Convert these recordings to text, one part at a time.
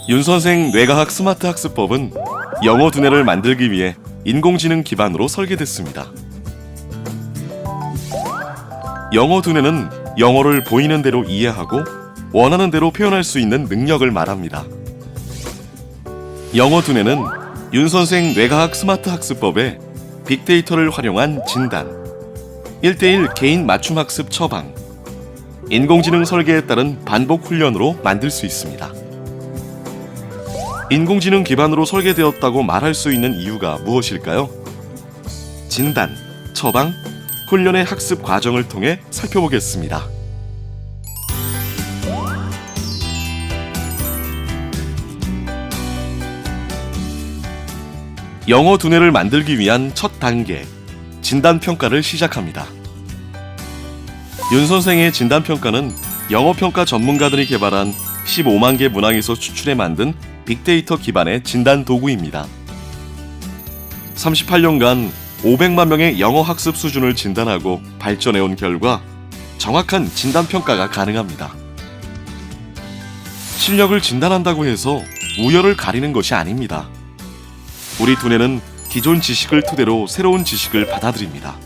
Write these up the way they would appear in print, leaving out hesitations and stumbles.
윤 선생 뇌과학 스마트 학습법은 영어 두뇌를 만들기 위해 인공지능 기반으로 설계됐습니다. 영어 두뇌는 영어를 보이는 대로 이해하고 원하는 대로 표현할 수 있는 능력을 말합니다. 영어 두뇌는 윤 선생 뇌과학 스마트 학습법에 빅데이터를 활용한 진단, 1:1 개인 맞춤 학습 처방, 인공지능 설계에 따른 반복 훈련으로 만들 수 있습니다. 인공지능 기반으로 설계되었다고 말할 수 있는 이유가 무엇일까요? 진단, 처방, 훈련의 학습 과정을 통해 살펴보겠습니다. 영어 두뇌를 만들기 위한 첫 단계, 진단평가를 시작합니다. 윤 선생의 진단평가는 영어평가 전문가들이 개발한 15만 개 문항에서 추출해 만든 빅데이터 기반의 진단 도구입니다. 38년간 500만 명의 영어 학습 수준을 진단하고 발전해온 결과 정확한 진단평가가 가능합니다. 실력을 진단한다고 해서 우열을 가리는 것이 아닙니다. 우리 두뇌는 기존 지식을 토대로 새로운 지식을 받아들입니다.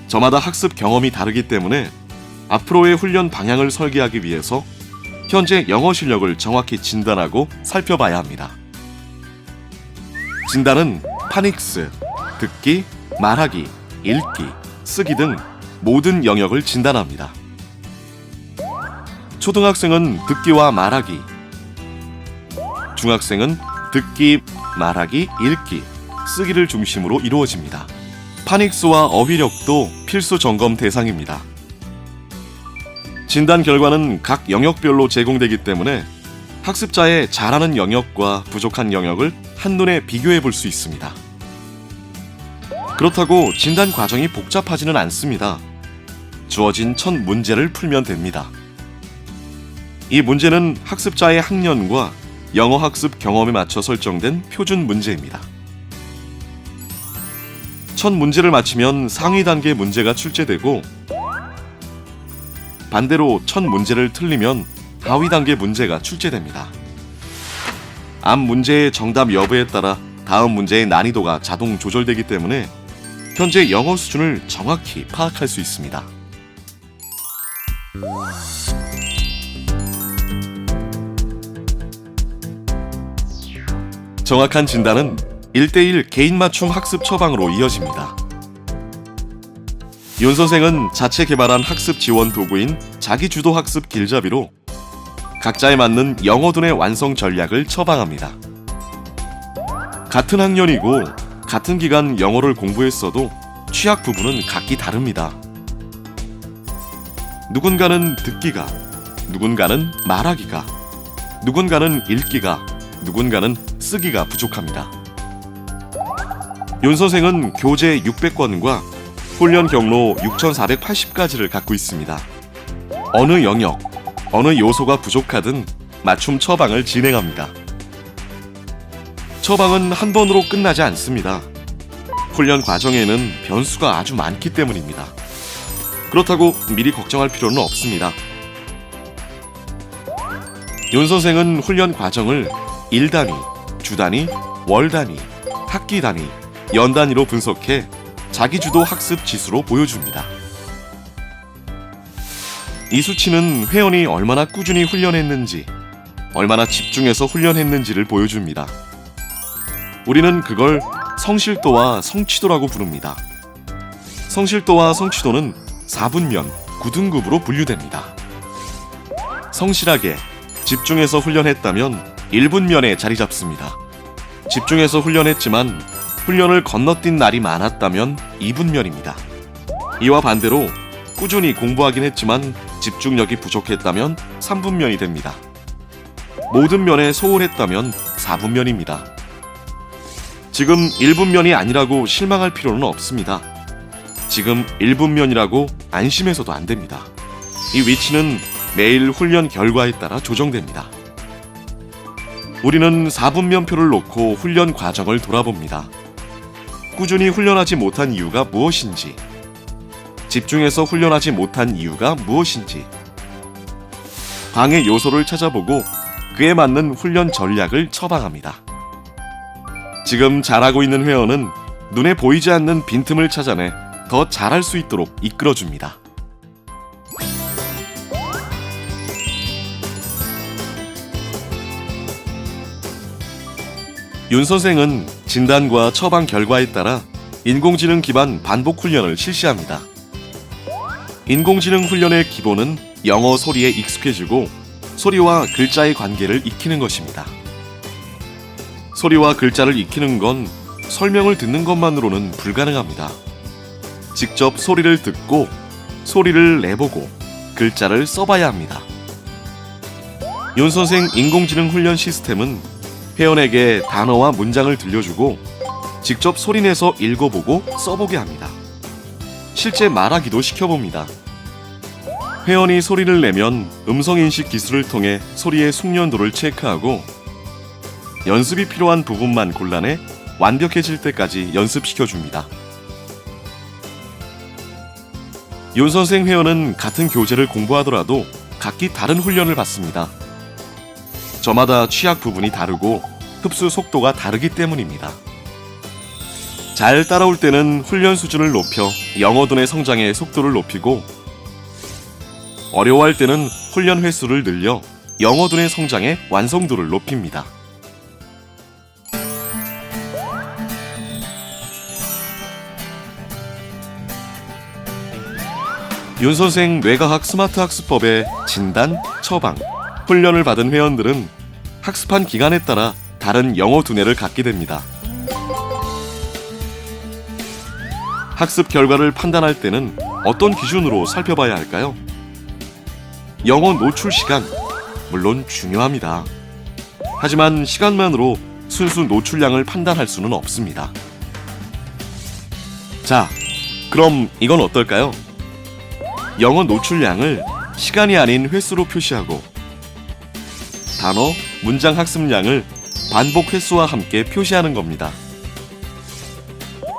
저마다 학습 경험이 다르기 때문에 앞으로의 훈련 방향을 설계하기 위해서 현재 영어 실력을 정확히 진단하고 살펴봐야 합니다. 진단은 파닉스, 듣기, 말하기, 읽기, 쓰기 등 모든 영역을 진단합니다. 초등학생은 듣기와 말하기, 중학생은 듣기, 말하기, 읽기, 쓰기를 중심으로 이루어집니다. 파닉스와 어휘력도 필수 점검 대상입니다. 진단 결과는 각 영역별로 제공되기 때문에 학습자의 잘하는 영역과 부족한 영역을 한눈에 비교해 볼 수 있습니다. 그렇다고 진단 과정이 복잡하지는 않습니다. 주어진 첫 문제를 풀면 됩니다. 이 문제는 학습자의 학년과 영어 학습 경험에 맞춰 설정된 표준 문제입니다. 첫 문제를 맞히면 상위 단계 문제가 출제되고 반대로 첫 문제를 틀리면 하위 단계 문제가 출제됩니다. 앞 문제의 정답 여부에 따라 다음 문제의 난이도가 자동 조절되기 때문에 현재 영어 수준을 정확히 파악할 수 있습니다. 정확한 진단은 1:1 개인 맞춤 학습 처방으로 이어집니다. 윤 선생은 자체 개발한 학습 지원 도구인 자기주도 학습 길잡이로 각자에 맞는 영어 두뇌 완성 전략을 처방합니다. 같은 학년이고 같은 기간 영어를 공부했어도 취약 부분은 각기 다릅니다. 누군가는 듣기가, 누군가는 말하기가, 누군가는 읽기가, 누군가는 쓰기가 부족합니다. 윤 선생은 교재 600권과 훈련 경로 6,480가지를 갖고 있습니다. 어느 영역, 어느 요소가 부족하든 맞춤 처방을 진행합니다. 처방은 한 번으로 끝나지 않습니다. 훈련 과정에는 변수가 아주 많기 때문입니다. 그렇다고 미리 걱정할 필요는 없습니다. 윤 선생은 훈련 과정을 일 단위, 주 단위, 월 단위, 학기 단위, 연 단위로 분석해 자기주도 학습 지수로 보여줍니다. 이 수치는 회원이 얼마나 꾸준히 훈련했는지, 얼마나 집중해서 훈련했는지를 보여줍니다. 우리는 그걸 성실도와 성취도라고 부릅니다. 성실도와 성취도는 4분면, 9등급으로 분류됩니다. 성실하게, 집중해서 훈련했다면 1분면에 자리 잡습니다. 집중해서 훈련했지만 훈련을 건너뛴 날이 많았다면 2분면입니다. 이와 반대로 꾸준히 공부하긴 했지만 집중력이 부족했다면 3분면이 됩니다. 모든 면에 소홀했다면 4분면입니다. 지금 1분면이 아니라고 실망할 필요는 없습니다. 지금 1분면이라고 안심해서도 안 됩니다. 이 위치는 매일 훈련 결과에 따라 조정됩니다. 우리는 4분면표를 놓고 훈련 과정을 돌아봅니다. 꾸준히 훈련하지 못한 이유가 무엇인지, 집중해서 훈련하지 못한 이유가 무엇인지, 방해 요소를 찾아보고 그에 맞는 훈련 전략을 처방합니다. 지금 잘하고 있는 회원은 눈에 보이지 않는 빈틈을 찾아내 더 잘할 수 있도록 이끌어줍니다. 윤 선생은 진단과 처방 결과에 따라 인공지능 기반 반복 훈련을 실시합니다. 인공지능 훈련의 기본은 영어 소리에 익숙해지고 소리와 글자의 관계를 익히는 것입니다. 소리와 글자를 익히는 건 설명을 듣는 것만으로는 불가능합니다. 직접 소리를 듣고 소리를 내보고 글자를 써봐야 합니다. 윤 선생 인공지능 훈련 시스템은 회원에게 단어와 문장을 들려주고 직접 소리내서 읽어보고 써보게 합니다. 실제 말하기도 시켜봅니다. 회원이 소리를 내면 음성인식 기술을 통해 소리의 숙련도를 체크하고 연습이 필요한 부분만 골라내 완벽해질 때까지 연습시켜줍니다. 윤 선생 회원은 같은 교재를 공부하더라도 각기 다른 훈련을 받습니다. 저마다 취약 부분이 다르고 흡수 속도가 다르기 때문입니다. 잘 따라올 때는 훈련 수준을 높여 영어 두뇌 성장의 속도를 높이고 어려워할 때는 훈련 횟수를 늘려 영어 두뇌 성장의 완성도를 높입니다. 윤 선생 뇌과학 스마트 학습법의 진단, 처방, 훈련을 받은 회원들은 학습한 기간에 따라 다른 영어 두뇌를 갖게 됩니다. 학습 결과를 판단할 때는 어떤 기준으로 살펴봐야 할까요? 영어 노출 시간, 물론 중요합니다. 하지만 시간만으로 순수 노출량을 판단할 수는 없습니다. 자, 그럼 이건 어떨까요? 영어 노출량을 시간이 아닌 횟수로 표시하고 단어, 문장 학습량을 반복 횟수와 함께 표시하는 겁니다.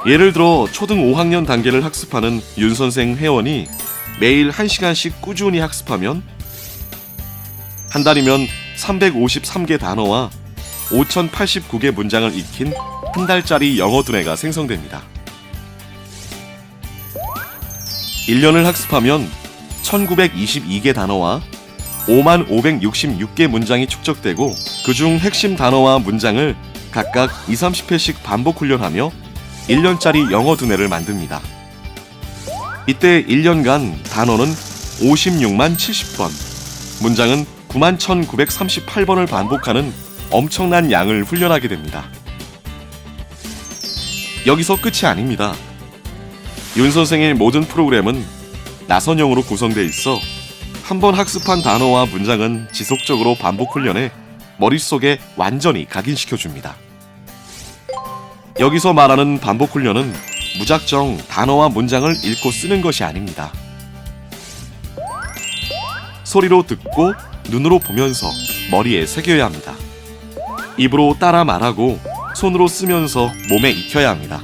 예를 들어 초등 5학년 단계를 학습하는 윤 선생 회원이 매일 1시간씩 꾸준히 학습하면 한 달이면 353개 단어와 5089개 문장을 익힌 한 달짜리 영어 두뇌가 생성됩니다. 1년을 학습하면 1922개 단어와 5566개 문장이 축적되고 그중 핵심 단어와 문장을 각각 20-30회씩 반복 훈련하며 1년짜리 영어 두뇌를 만듭니다. 이때 1년간 단어는 56만 70번, 문장은 9만 1938번을 반복하는 엄청난 양을 훈련하게 됩니다. 여기서 끝이 아닙니다. 윤 선생의 모든 프로그램은 나선형으로 구성되어 있어 한 번 학습한 단어와 문장은 지속적으로 반복 훈련해 머릿속에 완전히 각인시켜줍니다. 여기서 말하는 반복 훈련은 무작정 단어와 문장을 읽고 쓰는 것이 아닙니다. 소리로 듣고 눈으로 보면서 머리에 새겨야 합니다. 입으로 따라 말하고 손으로 쓰면서 몸에 익혀야 합니다.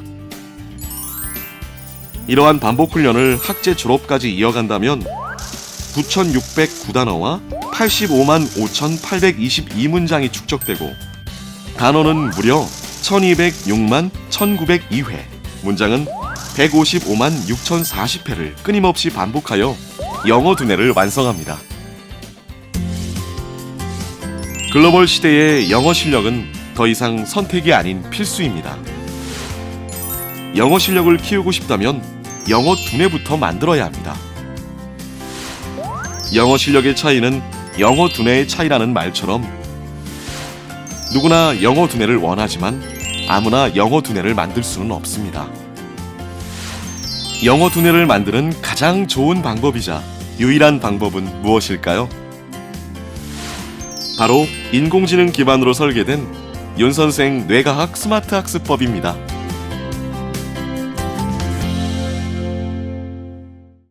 이러한 반복 훈련을 학제 졸업까지 이어간다면 9,609단어와 85만 5,822문장이 축적되고 단어는 무려 1,206만 1,902회, 문장은 155만 6,040회를 끊임없이 반복하여 영어 두뇌를 완성합니다. 글로벌 시대의 영어 실력은 더 이상 선택이 아닌 필수입니다. 영어 실력을 키우고 싶다면 영어 두뇌부터 만들어야 합니다. 영어 실력의 차이는 영어 두뇌의 차이라는 말처럼 누구나 영어 두뇌를 원하지만 아무나 영어 두뇌를 만들 수는 없습니다. 영어 두뇌를 만드는 가장 좋은 방법이자 유일한 방법은 무엇일까요? 바로 인공지능 기반으로 설계된 윤 선생 뇌과학 스마트 학습법입니다.